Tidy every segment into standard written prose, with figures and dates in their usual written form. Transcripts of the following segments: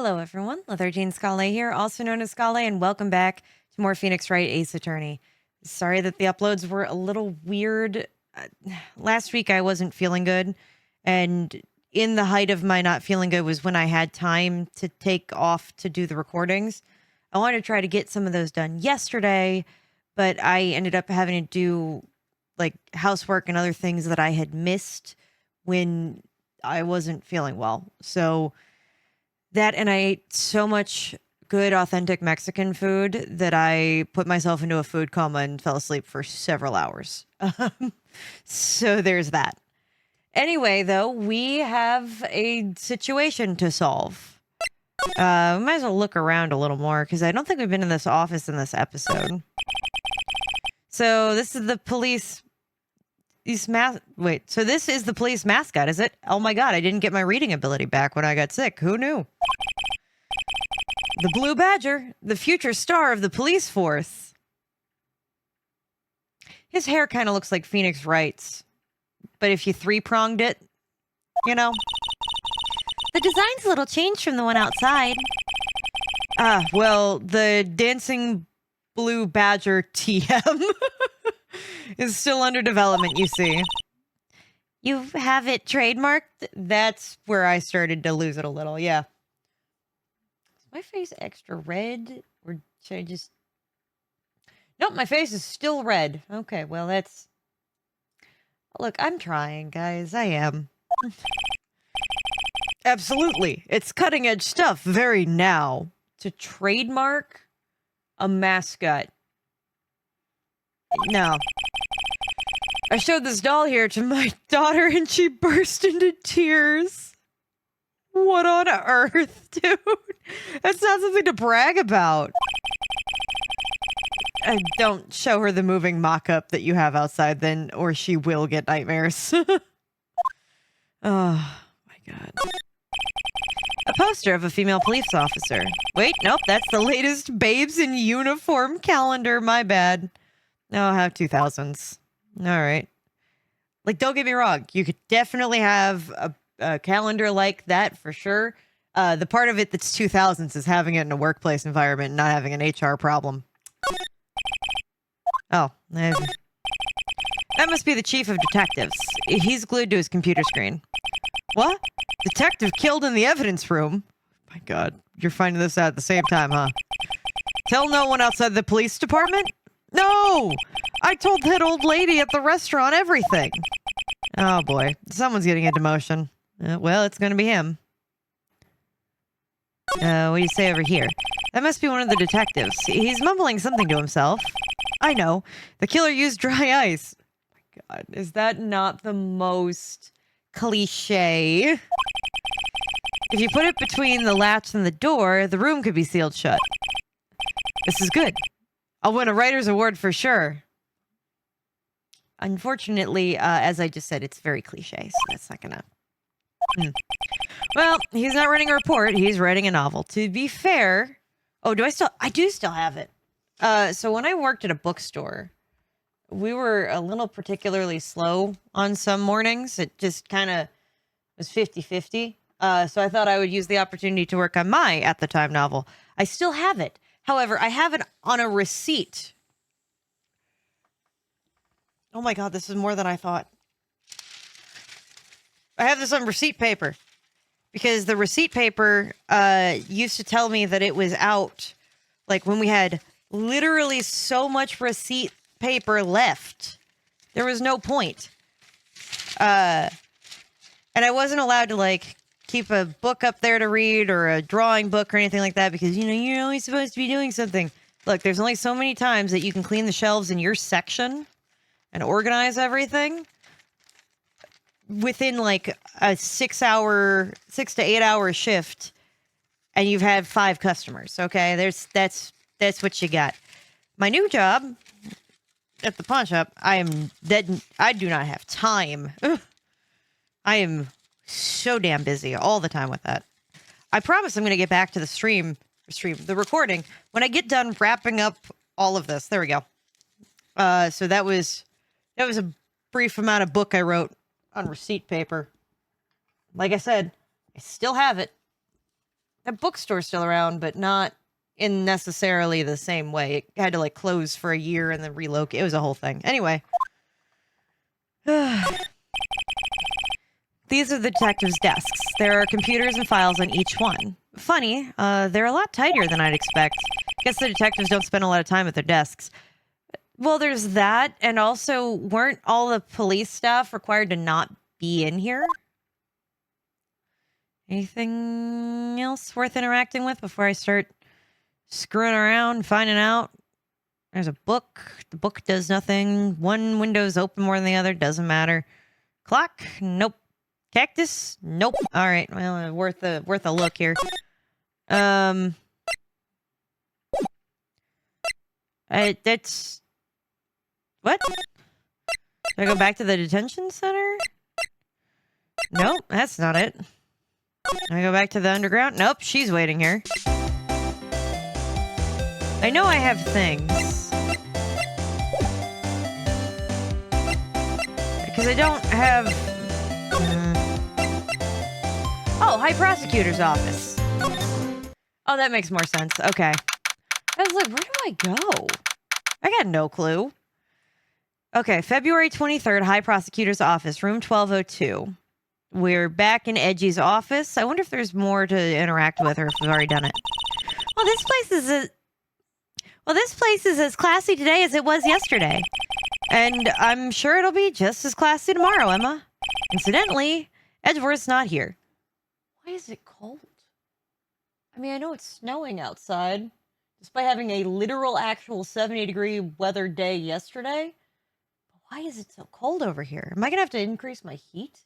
Hello, everyone. La13 Scale here, also known as Scale, and welcome back to more Phoenix Wright Ace Attorney. Sorry that the uploads were a little weird. Last week I wasn't feeling good, and in the height of my not feeling good was when I had time to take off to do the recordings. I wanted to try to get some of those done yesterday, but I ended up having to do like housework and other things that I had missed when I wasn't feeling well. So that, and I ate so much good, authentic Mexican food that I put myself into a food coma and fell asleep for several hours. So there's that. Anyway, though, we have a situation to solve. We might as well look around a little more because I don't think we've been in this office in this episode. So this is the police. So this is the police mascot, is it? Oh my god, I didn't get my reading ability back when I got sick. Who knew? The Blue Badger, the future star of the police force. His hair kind of looks like Phoenix Wright's, but if you three-pronged it, you know. The design's a little changed from the one outside. Well, the Dancing Blue Badger TM is still under development, you see. You have it trademarked? That's where I started to lose it a little, yeah. Is my face extra red? Or should I just... Nope, my face is still red. Okay, well, that's... Look, I'm trying, guys. I am. Absolutely. It's cutting-edge stuff very now. To trademark a mascot. No. I showed this doll here to my daughter and she burst into tears. What on earth, dude? That's not something to brag about. Don't show her the moving mock-up that you have outside then, or she will get nightmares. Oh, my God. A poster of a female police officer. Wait, nope, that's the latest Babes in Uniform calendar. My bad. Oh, how 2000s. All right. Like, don't get me wrong. You could definitely have a calendar like that for sure. The part of it that's 2000s is having it in a workplace environment and not having an HR problem. Oh, that must be the chief of detectives. He's glued to his computer screen. What? Detective killed in the evidence room? My God, you're finding this out at the same time, huh? Tell no one outside the police department? No! I told that old lady at the restaurant everything. Oh boy, someone's getting a demotion. Well, it's gonna be him. What do you say over here? That must be one of the detectives. He's mumbling something to himself. I know. The killer used dry ice. Oh my God, is that not the most cliche? If you put it between the latch and the door, the room could be sealed shut. This is good. I'll win a writer's award for sure. Unfortunately, as I just said, it's very cliche, so that's not gonna... Well, he's not writing a report, he's writing a novel. To be fair... Oh, I do still have it. So when I worked at a bookstore, we were a little particularly slow on some mornings. It just kind of was 50-50. So I thought I would use the opportunity to work on my at-the-time novel. I still have it. However, I have it on a receipt. Oh my God, this is more than I thought. I have this on receipt paper. Because the receipt paper used to tell me that it was out, like when we had literally so much receipt paper left. There was no point. And I wasn't allowed to, like, keep a book up there to read or a drawing book or anything like that because, you know, you're always supposed to be doing something. Look, there's only so many times that you can clean the shelves in your section and organize everything within like a 6 to 8 hour shift and you've had 5 customers. Okay. That's what you got. My new job at the pawn shop, I do not have time. I am so damn busy all the time with that. I promise I'm going to get back to the recording when I get done wrapping up all of this. There we go. So that was a brief amount of book I wrote on receipt paper. Like I said, I still have it. That bookstore's still around, but not in necessarily the same way. It had to like close for a year and then relocate. It was a whole thing. Anyway. These are the detectives' desks. There are computers and files on each one. Funny, they're a lot tidier than I'd expect. Guess the detectives don't spend a lot of time at their desks. Well, there's that, and also, weren't all the police staff required to not be in here? Anything else worth interacting with before I start screwing around, finding out? There's a book. The book does nothing. One window's open more than the other. Doesn't matter. Clock? Nope. Cactus? Nope. All right. Well, worth a look here. That's what? Do I go back to the detention center? Nope, that's not it. Do I go back to the underground? Nope, she's waiting here. I know I have things. Because I don't have... Oh, High Prosecutor's Office. Oh, that makes more sense. Okay. I was like, where do I go? I got no clue. Okay, February 23rd, High Prosecutor's Office, room 1202. We're back in Edgy's office. I wonder if there's more to interact with or if we've already done it. Well, this place is as classy today as it was yesterday. And I'm sure it'll be just as classy tomorrow, Emma. Incidentally, Edgeworth's not here. Why is it cold? I mean, I know it's snowing outside, despite having a literal, actual 70-degree weather day yesterday. But why is it so cold over here? Am I going to have to increase my heat?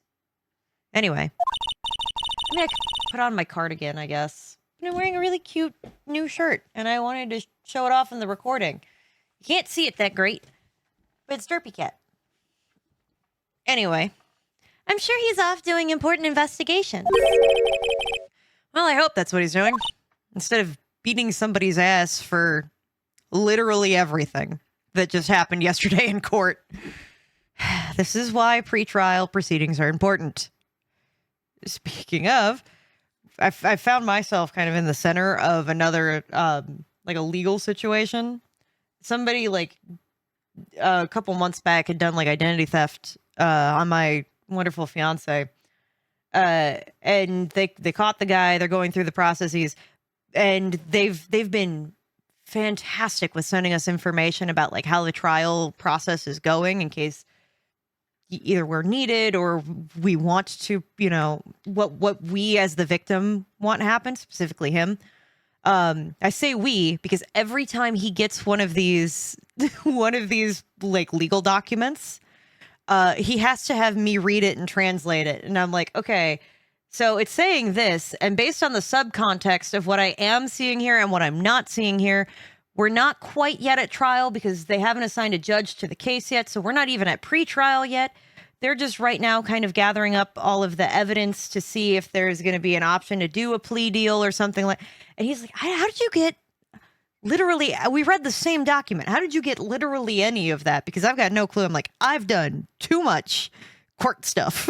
Anyway. I mean, I could put on my cardigan, I guess. I'm wearing a really cute new shirt, and I wanted to show it off in the recording. You can't see it that great, but it's Derpy Cat. Anyway. I'm sure he's off doing important investigations. Well, I hope that's what he's doing. Instead of beating somebody's ass for literally everything that just happened yesterday in court. This is why pretrial proceedings are important. Speaking of, I found myself kind of in the center of another, like a legal situation. Somebody like a couple months back had done like identity theft on my wonderful fiance. And they caught the guy. They're going through the processes, and they've been fantastic with sending us information about like how the trial process is going in case either we're needed or we want to, you know, what we as the victim want happen, specifically him. I say we because every time he gets one of these like legal documents, he has to have me read it and translate it. And I'm like, okay, so it's saying this, and based on the subcontext of what I am seeing here and what I'm not seeing here, we're not quite yet at trial because they haven't assigned a judge to the case yet. So we're not even at pre-trial yet. They're just right now kind of gathering up all of the evidence to see if there's going to be an option to do a plea deal or something like. And he's like, how did you get literally, we read the same document. How did you get literally any of that? Because I've got no clue. I'm like, I've done too much court stuff.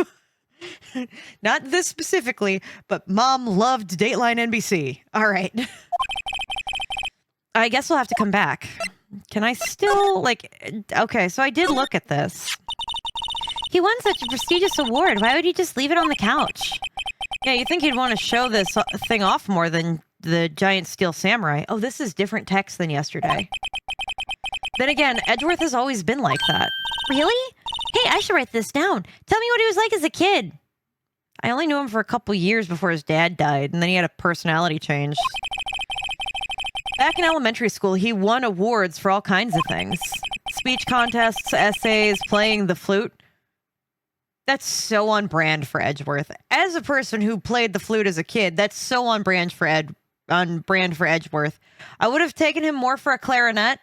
Not this specifically, but Mom loved Dateline NBC. All right. I guess we'll have to come back. Can I still, like, okay, so I did look at this. He won such a prestigious award. Why would he just leave it on the couch? Yeah, you think he'd want to show this thing off more than the giant steel samurai. Oh, this is different text than yesterday. Then again, Edgeworth has always been like that. Really? Hey, I should write this down. Tell me what he was like as a kid. I only knew him for a couple years before his dad died, and then he had a personality change. Back in elementary school, he won awards for all kinds of things. Speech contests, essays, playing the flute. That's so on brand for Edgeworth. As a person who played the flute as a kid, that's so on brand for Edgeworth. I would have taken him more for a clarinet,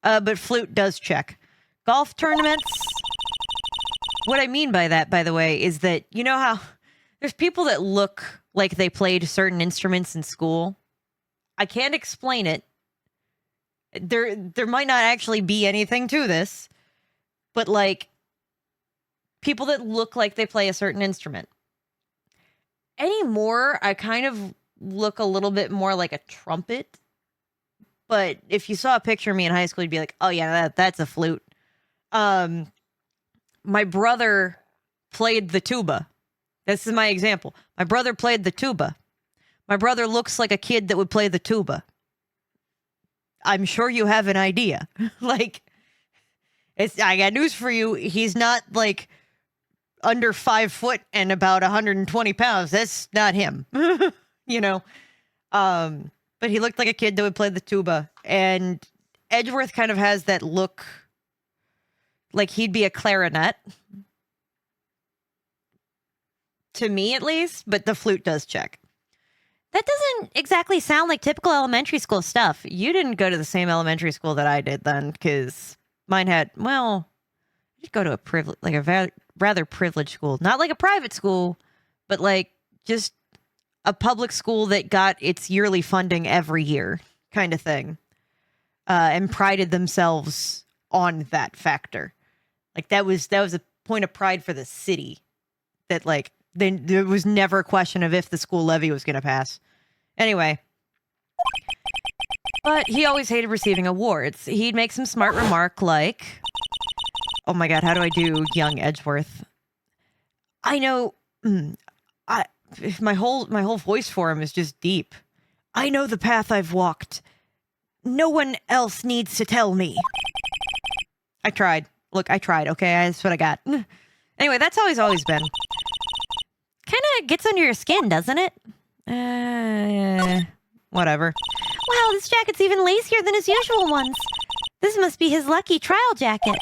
but flute does check. Golf tournaments. What I mean by that, by the way, is that, you know how there's people that look like they played certain instruments in school? I can't explain it. There might not actually be anything to this, but like people that look like they play a certain instrument. Anymore, I kind of look a little bit more like a trumpet. But if you saw a picture of me in high school, you'd be like, oh yeah, that's a flute. My brother played the tuba. This is my example. My brother played the tuba. My brother looks like a kid that would play the tuba. I'm sure you have an idea. Like, I got news for you. He's not like under 5 foot and about 120 pounds. That's not him. You know? But he looked like a kid that would play the tuba. And Edgeworth kind of has that look like he'd be a clarinet. To me, at least. But the flute does check. That doesn't exactly sound like typical elementary school stuff. You didn't go to the same elementary school that I did then, because mine had, well, I did go to a rather privileged school. Not like a private school, but like just a public school that got its yearly funding every year kind of thing. And prided themselves on that factor. Like that was a point of pride for the city. That like, there was never a question of if the school levy was going to pass. Anyway. But he always hated receiving awards. He'd make some smart remark like, oh my God, how do I do young Edgeworth? I know, my whole voice for him is just deep. I know the path I've walked. No one else needs to tell me. I tried. Look, I tried, okay? That's what I got. Anyway, that's how he's always been. Kind of gets under your skin, doesn't it? Whatever. Wow, this jacket's even lacier than his usual ones. This must be his lucky trial jacket.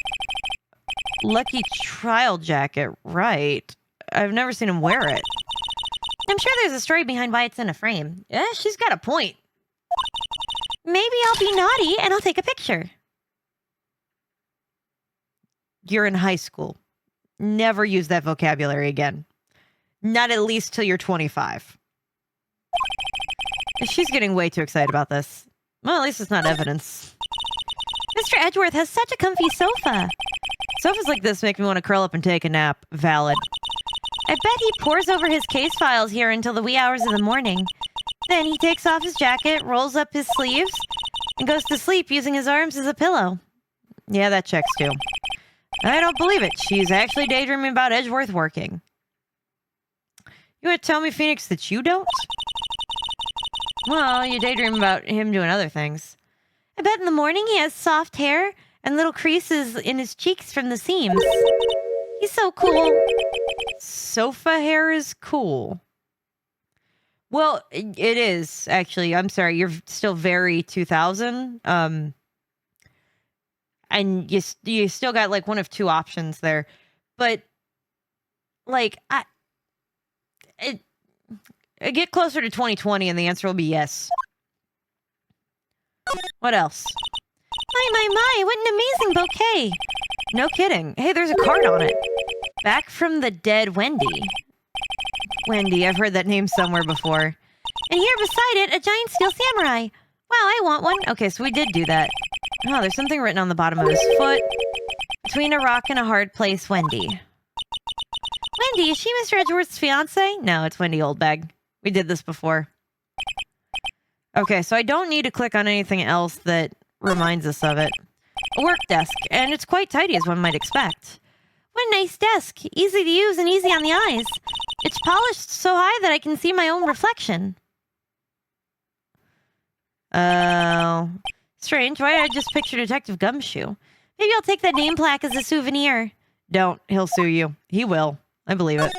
Lucky trial jacket, right. I've never seen him wear it. I'm sure there's a story behind why it's in a frame. Yeah, she's got a point. Maybe I'll be naughty and I'll take a picture. You're in high school. Never use that vocabulary again. Not at least till you're 25. She's getting way too excited about this. Well, at least it's not evidence. Mr. Edgeworth has such a comfy sofa. Sofas like this make me want to curl up and take a nap. Valid. I bet he pores over his case files here until the wee hours of the morning. Then he takes off his jacket, rolls up his sleeves, and goes to sleep using his arms as a pillow. Yeah, that checks too. I don't believe it. She's actually daydreaming about Edgeworth working. You want to tell me, Phoenix, that you don't? Well, you daydream about him doing other things. I bet in the morning he has soft hair and little creases in his cheeks from the seams. He's so cool. Sofa hair is cool. Well, it is, actually. I'm sorry. You're still very 2000. And you still got, like, one of two options there. But, like, I get closer to 2020 and the answer will be yes. What else? My, what an amazing bouquet. No kidding. Hey, there's a card on it. Back from the dead Wendy. Wendy, I've heard that name somewhere before. And here beside it, a giant steel samurai. Wow, I want one. Okay, so we did do that. Oh, there's something written on the bottom of his foot. Between a rock and a hard place, Wendy. Wendy, is she Mr. Edgeworth's fiance? No, it's Wendy Oldbag. We did this before. Okay, so I don't need to click on anything else that reminds us of it. A work desk, and it's quite tidy as one might expect. What a nice desk. Easy to use and easy on the eyes. It's polished so high that I can see my own reflection. Oh. Strange. Why did I just picture Detective Gumshoe? Maybe I'll take that name plaque as a souvenir. Don't. He'll sue you. He will. I believe it.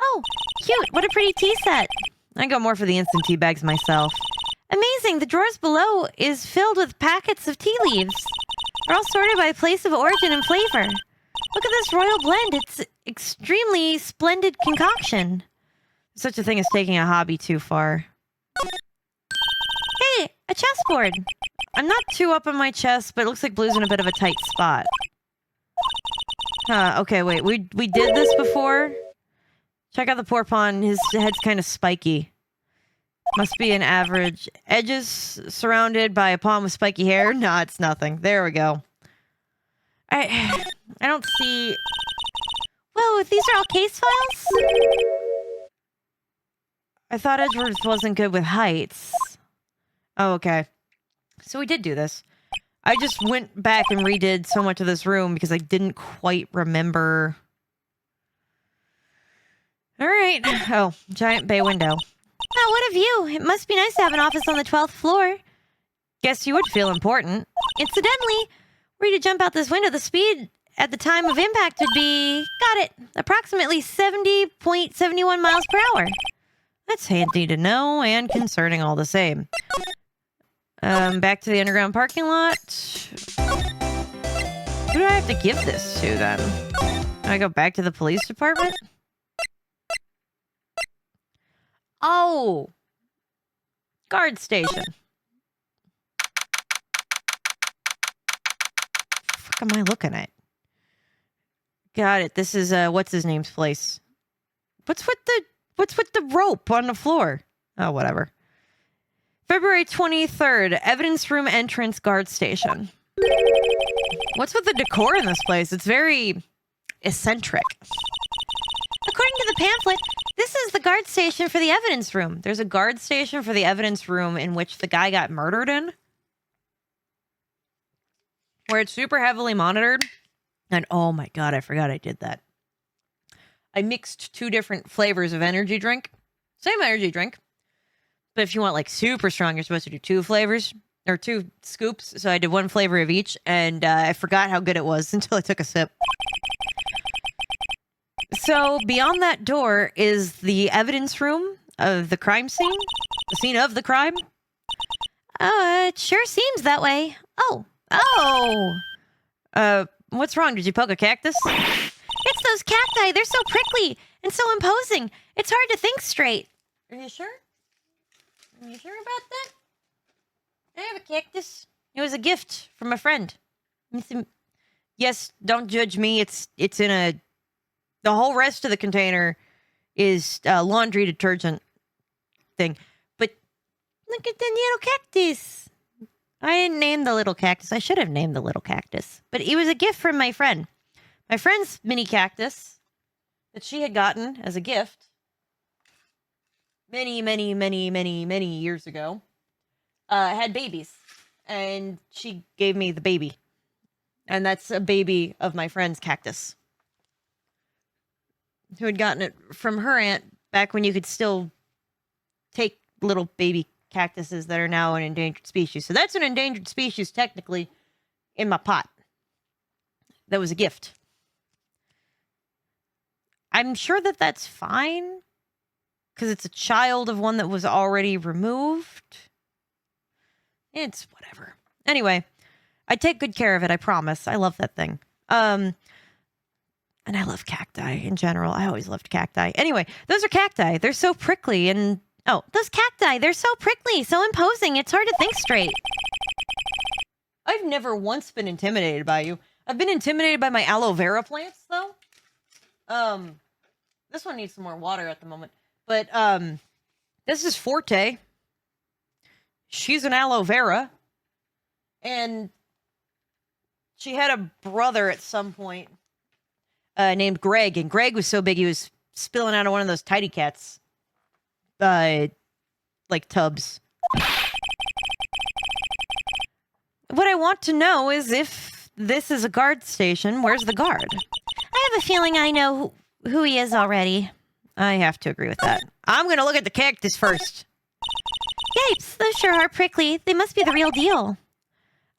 Oh, cute. What a pretty tea set. I go more for the instant tea bags myself. Amazing. The drawers below is filled with packets of tea leaves. They're all sorted by place of origin and flavor. Look at this royal blend. It's extremely splendid concoction. Such a thing as taking a hobby too far. Hey, a chessboard. I'm not too up on my chess, but it looks like Blue's in a bit of a tight spot. Huh, okay, wait. We did this before? Check out the poor pawn. His head's kind of spiky. Must be an average. Edges surrounded by a pawn with spiky hair? Nah, it's nothing. There we go. I don't see... Whoa, these are all case files? I thought Edgeworth wasn't good with heights. Oh, okay. So we did do this. I just went back and redid so much of this room because I didn't quite remember. All right. Oh, giant bay window. Oh, what a view. It must be nice to have an office on the 12th floor. Guess you would feel important. Incidentally, were you to jump out this window, the speed at the time of impact would be, got it, approximately 70.71 miles per hour. That's handy to know and concerning all the same. Back to the underground parking lot. Who do I have to give this to then? Do I go back to the police department? Oh! Guard station. What am I looking at? Got it. This is what's his name's place. What's with the rope on the floor? Oh, whatever. February 23rd, evidence room entrance guard station. What's with the decor in this place? It's very eccentric. According to the pamphlet, this is the guard station for the evidence room. There's a guard station for the evidence room in which the guy got murdered in. Where it's super heavily monitored. And oh my god, I forgot I did that. I mixed 2 different flavors of energy drink. Same energy drink. But if you want like super strong, you're supposed to do 2 flavors. Or 2 scoops. So I did 1 flavor of each. And I forgot how good it was until I took a sip. So beyond that door is the evidence room of the crime scene. The scene of the crime. It sure seems that way. Oh. What's wrong? Did you poke a cactus? It's those cacti. They're so prickly and so imposing. It's hard to think straight. Are you sure? Are you sure about that? I have a cactus. It was a gift from a friend. Yes, don't judge me. It's in a... The whole rest of the container is laundry detergent thing. But look at the little cactus. I didn't name the little cactus. I should have named the little cactus. But it was a gift from my friend. My friend's mini cactus that she had gotten as a gift many years ago had babies. And she gave me the baby. And that's a baby of my friend's cactus, who had gotten it from her aunt back when you could still take little baby cactuses that are now an endangered species. So that's an endangered species, technically, in my pot. That was a gift. I'm sure that that's fine, because it's a child of one that was already removed. It's whatever. Anyway, I take good care of it, I promise. I love that thing. And I love cacti in general. I always loved cacti. Anyway, those are cacti. They're so prickly and... Oh, those cacti. They're so prickly, so imposing. It's hard to think straight. I've never once been intimidated by you. I've been intimidated by my aloe vera plants, though. This one needs some more water at the moment. But, this is Forte. She's an aloe vera. And she had a brother at some point. Named Greg, and Greg was so big he was spilling out of one of those Tidy Cats, like tubs. What I want to know is if this is a guard station, where's the guard? I have a feeling I know who he is already. I have to agree with that. I'm gonna look at the cactus first. Yipes, those sure are prickly. They must be the real deal.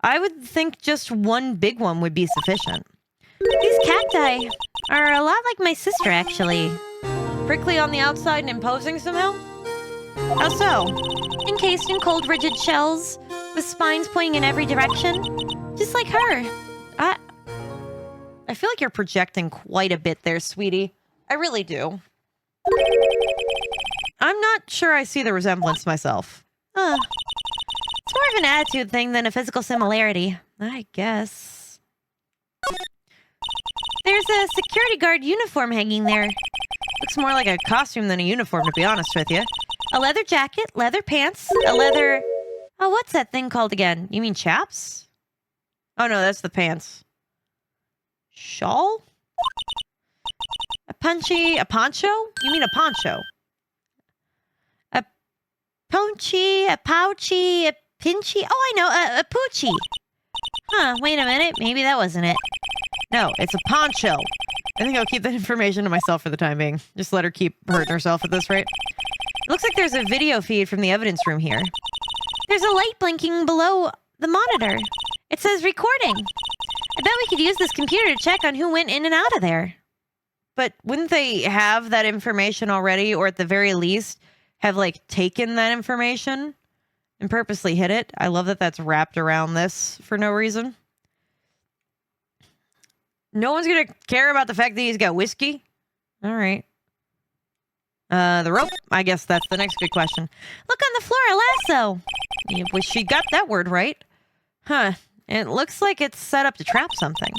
I would think just 1 big one would be sufficient. These cacti are a lot like my sister, actually. Prickly on the outside and imposing somehow? How so? Encased in cold, rigid shells, with spines pointing in every direction. Just like her. I feel like you're projecting quite a bit there, sweetie. I really do. I'm not sure I see the resemblance myself. It's more of an attitude thing than a physical similarity, I guess. There's a security guard uniform hanging there. Looks more like a costume than a uniform, to be honest with you. A leather jacket, leather pants, a leather... Oh, what's that thing called again? You mean chaps? Oh, no, that's the pants. Shawl? A poncho? You mean a poncho. Ponchy, a pouchy, a pinchy. Oh, I know, a poochie. Huh, wait a minute. Maybe that wasn't it. No, it's a poncho. I think I'll keep that information to myself for the time being. Just let her keep hurting herself at this rate. It looks like there's a video feed from the evidence room here. There's a light blinking below the monitor. It says recording. I bet we could use this computer to check on who went in and out of there. But wouldn't they have that information already, or at the very least have like taken that information and purposely hid it? I love that that's wrapped around this for no reason. No one's gonna care about the fact that he's got whiskey. All right. The rope. I guess that's the next big question. Look on the floor, a lasso. Yeah, well, she got that word right. Huh. It looks like it's set up to trap something.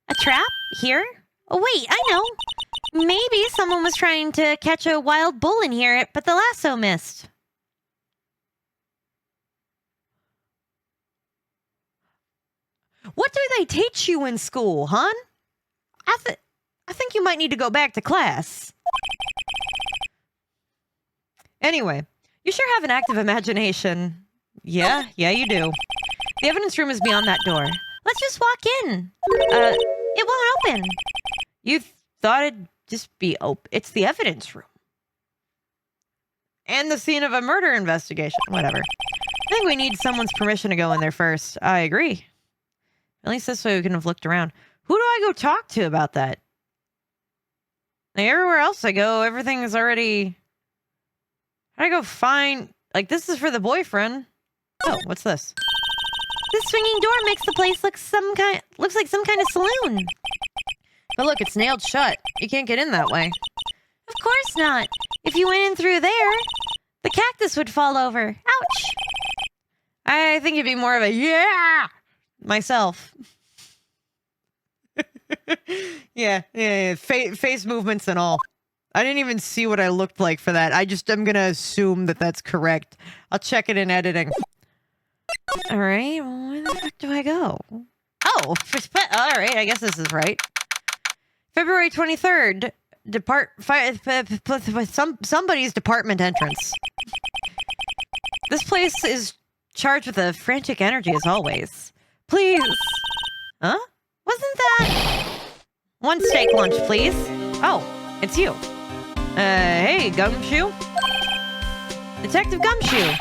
A trap? Here? Oh, wait, I know. Maybe someone was trying to catch a wild bull in here, but the lasso missed. What do they teach you in school, hon? I think you might need to go back to class. Anyway, you sure have an active imagination. Yeah, you do. The evidence room is beyond that door. Let's just walk in. It won't open. You thought it'd just be open. It's the evidence room. And the scene of a murder investigation. Whatever. I think we need someone's permission to go in there first. I agree. At least this way we can have looked around. Who do I go talk to about that? Like, everywhere else I go, everything is already... How do I go find... Like, this is for the boyfriend. Oh, what's this? This swinging door makes the place looks like some kind of saloon. But look, it's nailed shut. You can't get in that way. Of course not. If you went in through there, the cactus would fall over. Ouch. I think it'd be more of a yeah myself. Yeah. Face movements and all. I didn't even see what I looked like for that. I'm going to assume that that's correct. I'll check it in editing. All right. Well, where the fuck do I go? Oh, all right. I guess this is right. February 23rd. Somebody's department entrance. This place is charged with a frantic energy as always. Please. Huh? Wasn't that? One steak lunch, please. Oh, it's you. Hey, Gumshoe. Detective Gumshoe.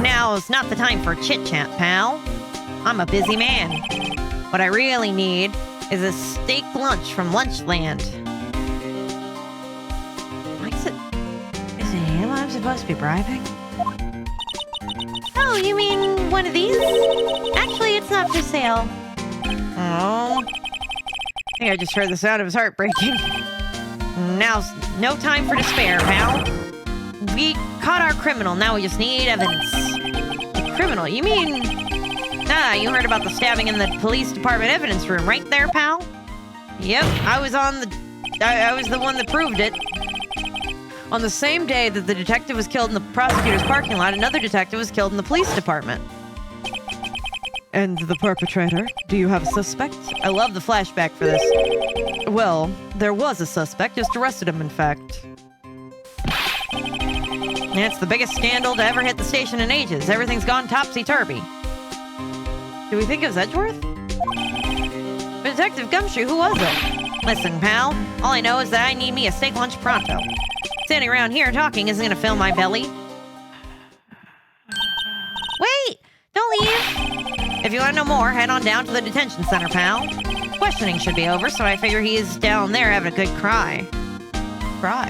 Now's not the time for chit-chat, pal. I'm a busy man. What I really need is a steak lunch from Lunchland. Is it him I'm supposed to be bribing? Oh, you mean one of these? Actually, it's not for sale. Oh. I think I just heard the sound of his heart breaking. Now's no time for despair, pal. We caught our criminal, now we just need evidence. Criminal? You mean... you heard about the stabbing in the police department evidence room, right there, pal? Yep, I was the one that proved it. On the same day that the detective was killed in the prosecutor's parking lot, another detective was killed in the police department. And the perpetrator? Do you have a suspect? I love the flashback for this. Well, there was a suspect, just arrested him, in fact. It's the biggest scandal to ever hit the station in ages. Everything's gone topsy-turvy. Do we think it was Edgeworth? Detective Gumshoe, who was it? Listen, pal, all I know is that I need me a steak lunch pronto. Standing around here talking isn't gonna fill my belly. Wait! Don't leave! If you want to know more, head on down to the detention center, pal. Questioning should be over, so I figure he is down there having a good cry. Cry?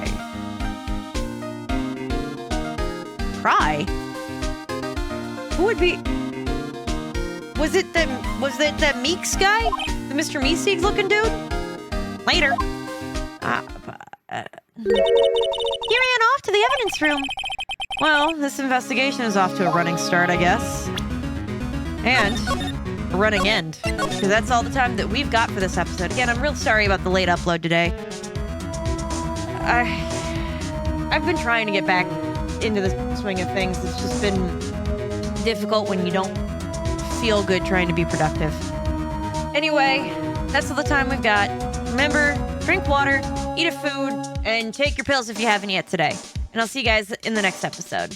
Who would be... Was it that Meeks guy? The Mr. Meeseeks looking dude? Later. He ran off to the evidence room. Well, this investigation is off to a running start, I guess. And a running end. Because that's all the time that we've got for this episode. Again, I'm real sorry about the late upload today. I've been trying to get back into the swing of things. It's just been difficult when you don't feel good trying to be productive. Anyway, that's all the time we've got. Remember, drink water, eat a food, and take your pills if you haven't yet today. And I'll see you guys in the next episode.